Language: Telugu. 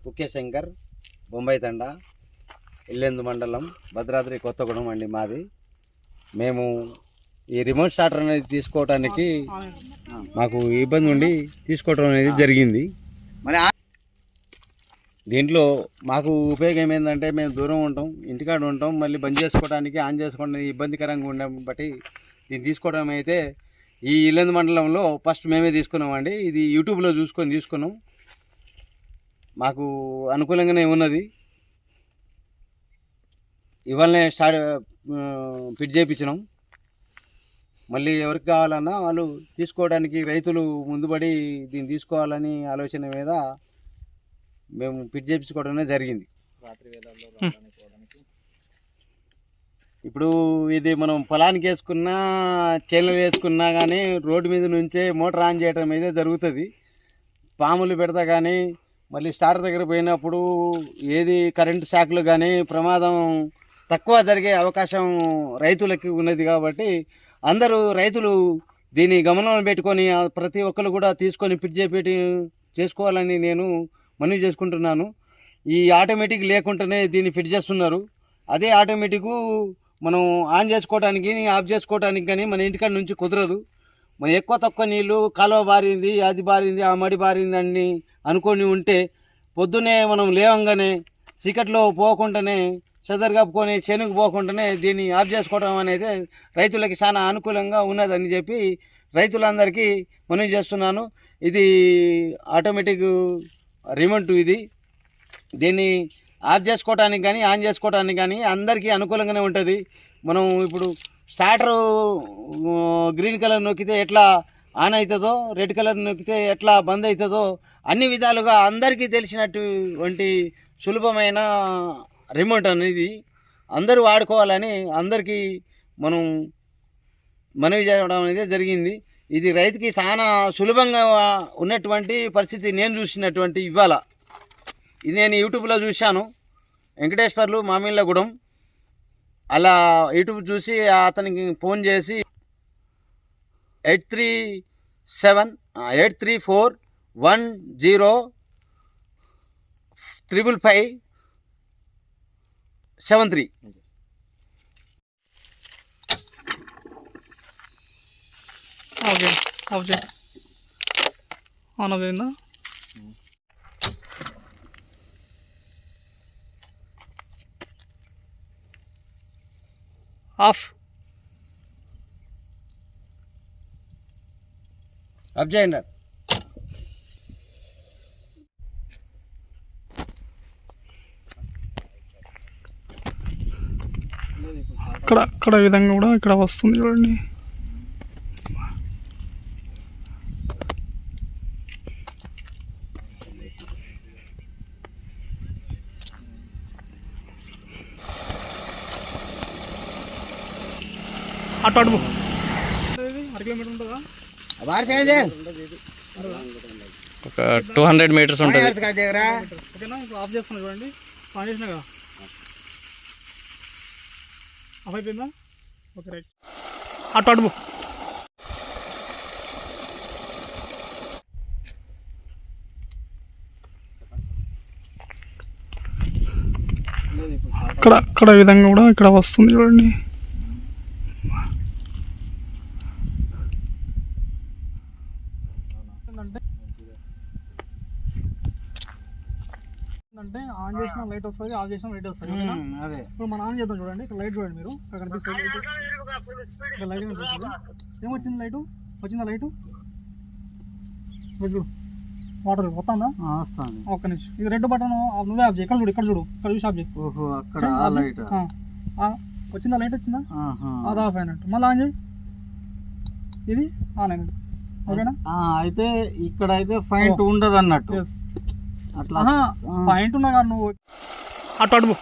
పుక్కే శంకర్, బొంబాయి తండా, ఇల్లెందు మండలం, భద్రాద్రి కొత్తగూడెం అండి మాది. మేము ఈ రిమోట్ స్టార్టర్ అనేది తీసుకోవడానికి మాకు ఇబ్బంది ఉండి తీసుకోవడం అనేది జరిగింది. మరి దీంట్లో మాకు ఉపయోగం ఏంటంటే మేము దూరం ఉంటాం, ఇంటికాడ ఉంటాం, మళ్ళీ బంద్ చేసుకోవడానికి ఆన్ చేసుకోవడానికి ఇబ్బందికరంగా ఉండడం బట్టి దీన్ని తీసుకోవడం అయితే ఈ ఇల్లెందు మండలంలో ఫస్ట్ మేమే తీసుకున్నామండి. ఇది యూట్యూబ్లో తీసుకున్నాం. మాకు అనుకూలంగానే ఉన్నది. ఇవాళనే ఫిట్ చేయించినాం. మళ్ళీ ఎవరికి కావాలన్నా వాళ్ళు తీసుకోవడానికి రైతులు ముందుపడి దీన్ని తీసుకోవాలని ఆలోచన మీద మేము ఫిట్ చేయించుకోవడం జరిగింది. ఇప్పుడు ఇది మనం పొలానికి వేసుకున్నా, చేనులు వేసుకున్నా కానీ రోడ్డు మీద నుంచే మోటార్ ఆన్ చేయడం అయితే జరుగుతుంది. పాములు పెడతా కానీ మళ్ళీ స్టార్టర్ దగ్గర పోయినప్పుడు ఏది కరెంటు షాక్లు కానీ ప్రమాదం తక్కువ జరిగే అవకాశం రైతులకి ఉన్నది. కాబట్టి అందరూ రైతులు దీన్ని గమనంలో పెట్టుకొని ప్రతి ఒక్కరు కూడా తీసుకొని ఫిట్ చేసుకోవాలని నేను మనవి చేసుకుంటున్నాను. ఈ ఆటోమేటిక్ లేకుండానే దీన్ని ఫిట్ చేస్తున్నారు. అదే ఆటోమేటిక్ మనం ఆన్ చేసుకోవడానికి ఆఫ్ చేసుకోవడానికి కానీ మన ఇంటికాడ నుంచి కుదరదు. మనం ఎక్కువ తక్కువ నీళ్ళు కాలువ బారింది, అది బారింది, ఆ మడి బారింది అని అనుకొని ఉంటే పొద్దున్నే మనం లేవంగానే చీకట్లో పోకుండానే చెదరు కప్పుకొని చేనుకు పోకుండానే దీన్ని ఆఫ్ చేసుకోవడం అనేది రైతులకి చాలా అనుకూలంగా ఉన్నదని చెప్పి రైతులందరికీ మనవి చేస్తున్నాను. ఇది ఆటోమేటిక్ రిమోట్. ఇది దీన్ని ఆఫ్ చేసుకోవడానికి కానీ ఆన్ చేసుకోవడానికి కానీ అందరికీ అనుకూలంగానే ఉంటుంది. మనం ఇప్పుడు స్టార్టరు గ్రీన్ కలర్ నొక్కితే ఎట్లా ఆన్ అవుతుందో, రెడ్ కలర్ నొక్కితే ఎట్లా బంద్ అవుతుందో అన్ని విధాలుగా అందరికీ తెలిసినటువంటి సులభమైన రిమోట్ అనేది అందరూ వాడుకోవాలని అందరికీ మనం మనవి చేయడం అనేది జరిగింది. ఇది రైతుకి చాలా సులభంగా ఉన్నటువంటి పరిస్థితి నేను చూసినటువంటి ఇవాళ. ఇది నేను యూట్యూబ్లో చూశాను. వెంకటేశ్వర్లు మామిళ్ళగూడెం అలా యూట్యూబ్ చూసి అతనికి ఫోన్ చేసి 837804105553. ఓకే, ఓకే, ఆన్ అయిందా? ఆఫ్ చేయండి. అక్కడ విధంగా కూడా ఇక్కడ వస్తుంది చూడండి. అటు అడుగు 1 కిలోమీటర్ ఉంటుందా? ఒక 200 మీటర్స్ ఉంటుంది. ఓకేనా? ఇప్పుడు ఆఫ్ చేస్తున్నా చూడండి. ఆన్ చేసినా కదా, ఆఫ్ అయిపోయిందా? Okay, right. అటు అడుగు అక్కడ విధంగా కూడా ఇక్కడ వస్తుంది చూడండి. అంటే ఆన్ చేసిన లైట్ వస్తుంది, ఆఫ్ చేసిన లైట్ వస్తుంది. ఇప్పుడు మనం ఆన్ చేద్దాం చూడండి. ఇక్కడ లైట్ చూడండి, మీరు ఇక్కడ కనిపిస్తుంది లైట్. ఏమొచ్చింది? లైట్ వచ్చిందా? లైట్ చూడు, వాటర్ వస్తుందా? వస్తుంది. ఒక్క నిమిషం, ఇది రెడ్ బటన్ నువ్వే ఆఫ్ చేయి. ఇక్కడ చూడు, ఇక్కడ చూడు, ఇక్కడ చూసి ఆఫ్ చేయి. వచ్చిందా? లైట్ వచ్చిందా? అది ఆఫ్ అయినట్టు. మళ్ళీ ఆన్ చేయి, ఇది ఆన్ అయినట్టు. ఓకేనా? అయితే ఇక్కడ అయితే పాయింట్ ఉండదు అన్నట్టు. అట్లా పాయింట్ ఉన్నా కానీ నువ్వు అటు అడుగు